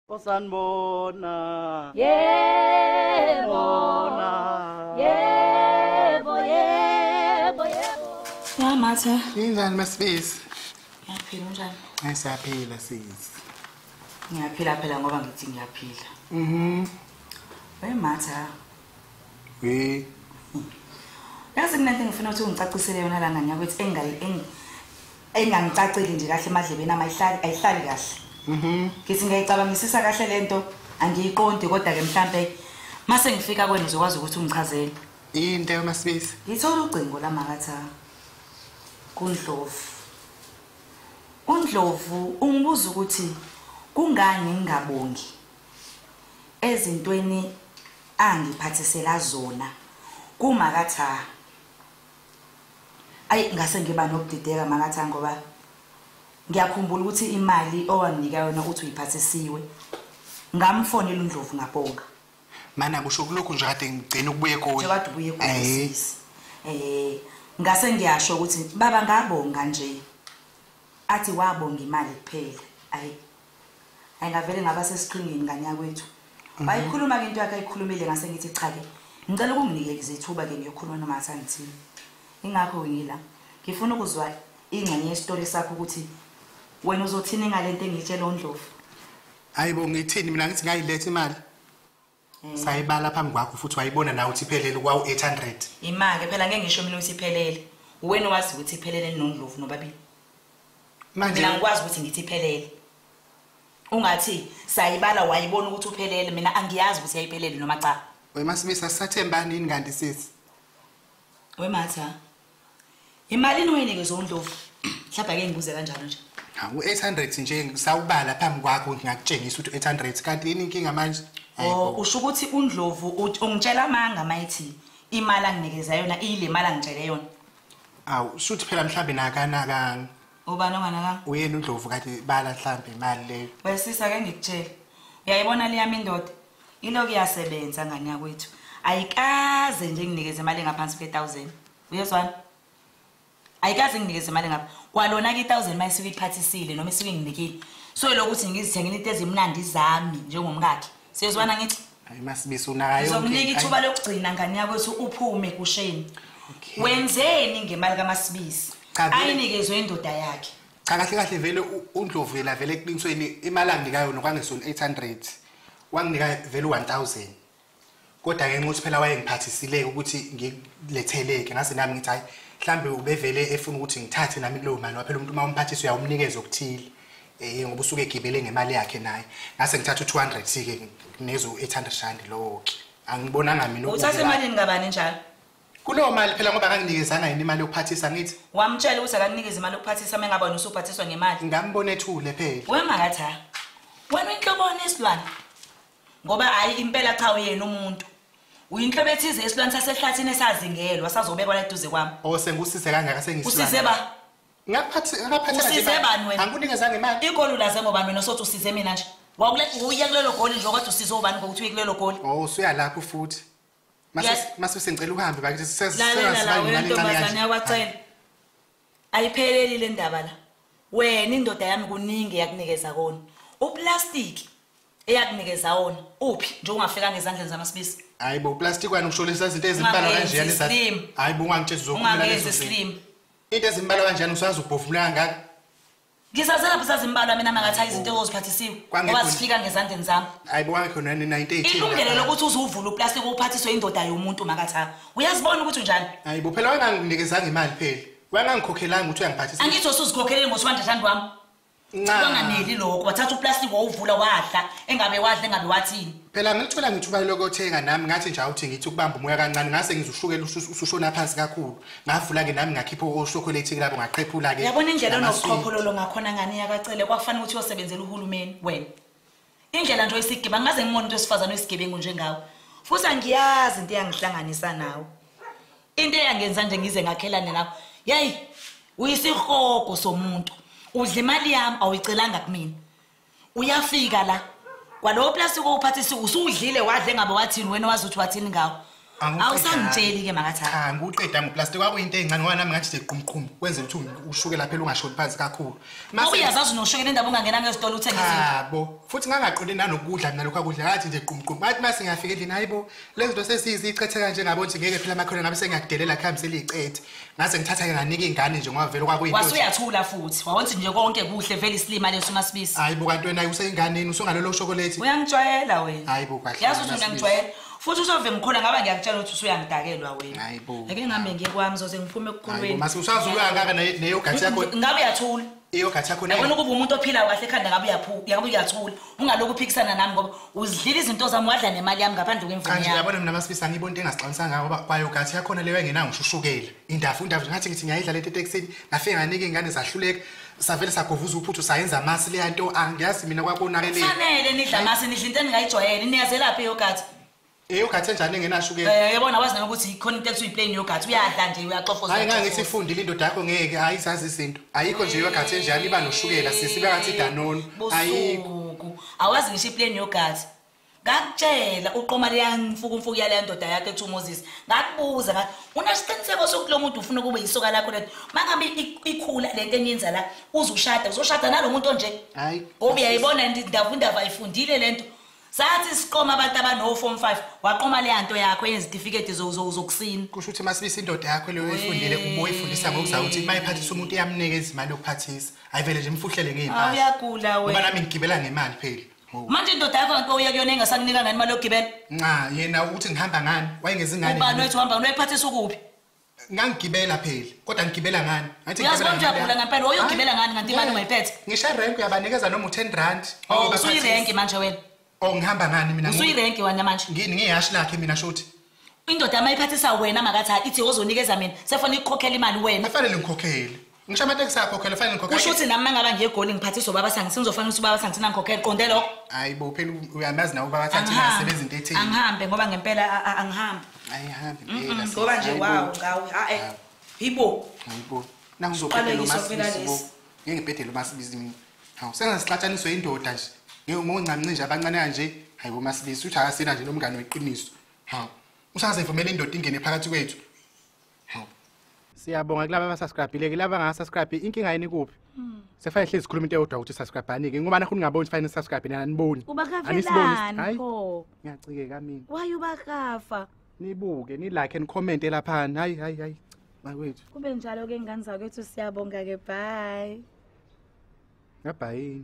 Osanbona. Yebo. Ya Matha. Injani masibisi? Ngiyaphila unjani? Ngisaphila sisi. Ngiyaphila phela ngoba ngithi ngiyaphila. Hey Matha. Yazi kunento ngifuna ukuthi ungicacisele yona la ngani yakwethu engangicacile nje kahle emadlebeni ayihlali kahle. Ngithi ngiyayicabangisisa kahle lento angiyiqondi kodwa ke mhlambe mase ngifika kwena uzokwazi ukuthi ungichazele. Into masibisi. Ngithola ucingo la Makatha. uNdlovu ungibuza ukuthi kungani ngingabongi ezintweni angiphathisela zona kuMakatha. Ayi ngase ngiba nokudideka Makatha ngoba ngiyakhumbula ukuthi imali owanginika yona uthi uyiphathisiwe ngamfonela uNdlovu ngabonga. Mana kusho kulokhu nje kade ngigcina ukubuye khona. Nje kade ubuye khona. Ngase ngiyasho ukuthi baba ngabonga nje. Athi wabonga imali kuphela. Ayingavele ngaba sesiqhingini nganya kwethu. Bayikhuluma ke into yakhe ayikhulumile ngase ngithi cha ke. Ngicela ukunginike izithuba ke ngiyokhuluma noMatha ngithini. Ingakho ngila. Ngifuna ukuzwa ingxenye yestory sakho ukuthi wena uzothini ngalento engitshela uNdlovu. Hayibo ngithini mina ngithi ngayiletha imali. Sayibala phambi kwakho futhi wayibona nawe uthi iphelele kwawo 800. Imake phela ngeke ngisho mina ukuthi iphelele. Wena wazi ukuthi iphelele noNdlovu nobabili. Manje Mina ngikwazi ukuthi ngithi iphelele. Ungathi sayibala wayibona ukuthi uphelele mina angiyazi ukuthi yayiphelele noma cha. Wemasibisa sisathembani yini kanti sisi? Wematha. Imalini oyinikezwe uNdlovu. Mhlawumbe ake ngibuze kanjalo nje. Hawu 800 nje sawubala phambi kwakho ngiyakutshengisa ukuthi 800 kanti yini inkinga manje? Usho ukuthi uNdlovu ungitshela amanga mayithi imali anginikeza yona ile mali angitshele yona. Awu shuthi phela mhlambe nakanaka. Ubani onganaka? Uyena uNdlovu kade bala mhlambe imali leyo. Wesisa ake ngikutshela. Uyayibona liyami indoda. Iloko iyasebenza ngani yakwethu. Ayikaze nje nginikeze imali engaphansi kwe1000. Uyezwana? Ayikaze nginikeze imali ngapha. Kwalona ke 1000 mayisuke iphathisile noma isuke nginikile. So lokuthi ngizithengile into ezimnandi zami njengomkakhe. Siyezwana ngithi? Hayi masibisi unaka yonke. Uzokunika ithuba lokugcina ngani yakwethu uphume kusheni. Wenzeni ngemali kaMasibisi? Ayinikezwe indoda yakhe. Cha kahle kahle vele uNdlovu vela vele eqinisweni imali anginika yona kwangesona 800. Wanginika vele 1000. Kodwa ke ngithi phela wayengiphathisile ukuthi ngiletheleke ngase nami ngithi hayi mhlambe ubevele efuna ukuthi ngithathe nami kulo mali waphela umuntu uma umphathisa uyawumnikeza okuthile. Ngoba usuke egibele ngemali yakhe naye. Ngase ngithatha u200 sike nezo 800 rand lo ke. Angibonanga mina ukuthi uthathe imali ngabani njalo? Kulo mali phela ngoba akanginikezanga yini imali yokuphathisa ngithi. Wamtshela ukuthi akanikeze imali yokuphathisa mengaba usuphathiswa ngemali. Ngambona ethule phela. Wemakatha. Wena inhlobone isilwane. Ngoba hayi impela cha uyena umuntu. Uyinhlobo ethize esilwane sasehlathini esazingelwa sazobekwa la eduze kwami. Sengusise kangaka sengisilwane. Usize ba? Ngaphathela nje. Usize bani wena? Angikunikezanga imali. Igoli ulaze ngoba mina sothi usize mina nje. Uya kulelo goli nje kodwa usize ubani ngokuthi uye kulelo goli. Usuya lapho futhi. Mase sengicela uhambe bakithi sesizibani imali encane yakwacela. Ayipheleli le ndaba la. Wena indoda yami kuningi yakunikeza kona. Uplastic eyakunikeza wona uphi nje ungafika ngezandleni zaMasibisi. Hayibo plastic wena usholisa izinto ezimbalwa kanjani ezathi. Hayibo ungangitshela uzokhuluma lezo zinto. Into ezimbalwa kanjani usazi ubhofumula kangaka? Ngisazela busazimbalwa mina mangathi izinto oziphathisiwe ngoba zifika ngezandleni zami. Hayibo wangekho 98. Ilungelo lokuthi uzuvula uplastic uphathiswe indoda yomuntu makatha. Uyazibona ukuthi unjani? Hayibo phela wanganginikeza imali phela. Wangangikhokhelanga ukuthi uyangiphathisa. Angithi usuzikhokhelele ngo200 wami. Unganeli lokho wathatha uplastic wawuvula wadla engabe wadla engabe wathini. Phela ngilithola ngithuba lokuthenga nami ngathi nje awuthi ngithi ukubamba umoya kancane ngase ngizushukela usushona phansi kakhulu. Ngavula ke nami ngakhipha ochocolate kulabo ngaqhephula ke. Yabona indlela onokuqhophololo ngakhona ngani yakacele kwakufanele ukuthi uyosebenzela uhulumeni wena. Indlela nje oyisigiba ngaze ngimona into esifazana oyisigebengu njengawe. Futhi angiyazi into eyangihlanganisa nawe. Into eyangenza nje ngize ngakhelane nawe. Yayi uyisihogo somuntu. Udla imali yami awuyicelanga kumina. Uyafika la kwalowo plastic ophathisa usudlile wadle ngabe wathini wena wazi ukuthi wathini ngawo. Awusangitsheli ke makathatha. Cha nguqeda ngoplastic kwakuyinto encane ngoba nami ngathi siqhumqhum kwenza ukuthi ushukela phela ungashoni phansi kakhulu. Uyazazi unoshukela indaba ungangena ngezitolo uthenga izinto. Yabo futhi ngangaqonde nanokudla nalokho akudla ngathi nje qhumqhum. Bathi mase ngiyafika endlini hayibo lezi zinto sesizicethe kanje ngabo ukuthi ngeke phela amakhona ngabe sengiyakudelela khamisela icethe. Ngase ngithatha ke nganika ingane nje ngoba vele kwakuyinto. Wasuyathula futhi. Wawothi nje konke kuhle vele isilima leso masibisi. Hayibo kanti wena useyinganeni usungalolo chocolate. Uyangijwayela wena. Hayibo kahle. Yazi ukuthi uyangijwayela. Futhi usove ngikhona ngaba ngiyakutshela ukuthi usuyangidakelwa wena. Hayibo. Ake ngihambe ngiye kwami zoze ngiphume ekukhulweni. Hayibo mase usazuka ngaka neyogathi yakho. Ngabe uyathula. Iyogathi yakho nayo. Yabona ukuba umuntu ophilayo kahle ekhanda ngabe uyathula. Ungalokhu uphikisana nami ngoba uzidlila izinto zami wadla nemali yami ngaphandle kwemvume yami. yami. Yabona mina masibisa ngibona into engasixanisanga ngoba bayogathi yakho leyo engenanga ushushukela. Indafu ngathi ngithi ngiyayidla lento eteksini ngafika nganika ingane zahluleka. Savele sagovuza uphuthu sayenza amasi le nto angiyazi mina kwakonakele. Fanele nidla amasi nidla into engayijwayele niyazelaphi yogathi. Yogathi enjani engenashukela? Yabona wazi ukuthi ikhona into ethi uyiplain yogathi uyadla nje uyaxofoza. Hayi ngangithi ifundile indoda yakho ngeke ayizazi izinto. Ayikho nje yogathi enjani iba noshukela sisibe ngathi danone. Ayikho. Awazi ngisho iplain yogathi. Ngakutshela uqoma leyangifuku yale ndoda yakhe ethi uMoses. Ngakubuza ngathi unasiqiniseko sokulo muntu ufuna kube yisoka lakho lento. Mangabe ikhula lento enyenza la uzoshada nalomuntu onje. Hayi. Ngoba uyayibona indaba ayifundile lento. Sathi siqoma abantu abano form 5 waqoma le nto yakho yezitifiketi zokusina. Kusho ukuthi masibisa indoda yakho leyo efundile uboyifundisa ngokuzayo ukuthi mayiphathisa umuntu iyamnikeza imali yokuphathisa. Ayivele nje imfuhlele ngeimpahla. Uyagula wena. Ngoba nami ngigibela ngemali phela. Manje indoda yakho nto uya kuyona engasakunika ngani imali yokugibela? Cha yena uthi ngihamba ngani wayengeza ingane. Ubani wethu uhamba unayiphathisa ukuphi? Ngangigibela phela kodwa ngigibela ngani? Ngathi ngigibela ngani? Uyagula ngempela uyogibela ngani kanti imali ungayiphethe? Ngisha rank uyabanikeza noma u10 rand. Usuyi rank manje wena. Ngihamba ngani mina? Usuyi rank wena manje. Ngiyihashi lakhe mina shothi. Indoda mayiphathisa wena makathi ithi ozonikeza mina sefona ikukhokhela imali wena. Kufanele ngikhokhele. Ngisho amateksi akhokhela fanele ngikhokhele. Kusho ukuthi nami mangaba ngiyegoli ngiphathisa ubaba sangi sinzofanele ukuthi ubaba sangi sina ngikhokhele qonde lokho. Hayibo phela uyamazi nawo ubaba thathi ngasebenza into ethini. Angihambe ngoba ngempela angihambi. Ayihambi phela. Ngoba nje wawo ngawe hibo. Hayibo. Nangizoqala lo masibisi. Ngingibhedela masibisi mina. Hawu sengasixatshaniswe indoda nje. Ngiyoncancane nje abancane kanje. Hayibo masibisi uthi akasina nje nomngane weqiniso. Hawu. Usazivumela indoda ingene phakathi kwethu. Hawu. Siyabonga kulabo abasubscribe-ile laba abangasubscribe inkinga yini kuphi? Sefanele hlezi sikhuluma into eyodwa ukuthi subscribe-anike ngoba nakhona ngaboni fanele subscribe nina aniboni. Ubakafelani pho? Ngiyacikeka mina. Why ubakafa? Nibuke ni like and comment lapha. Hayi. Bakwethu. Kube njalo ke ngane zakwethu siyabonga ke bye. Bye.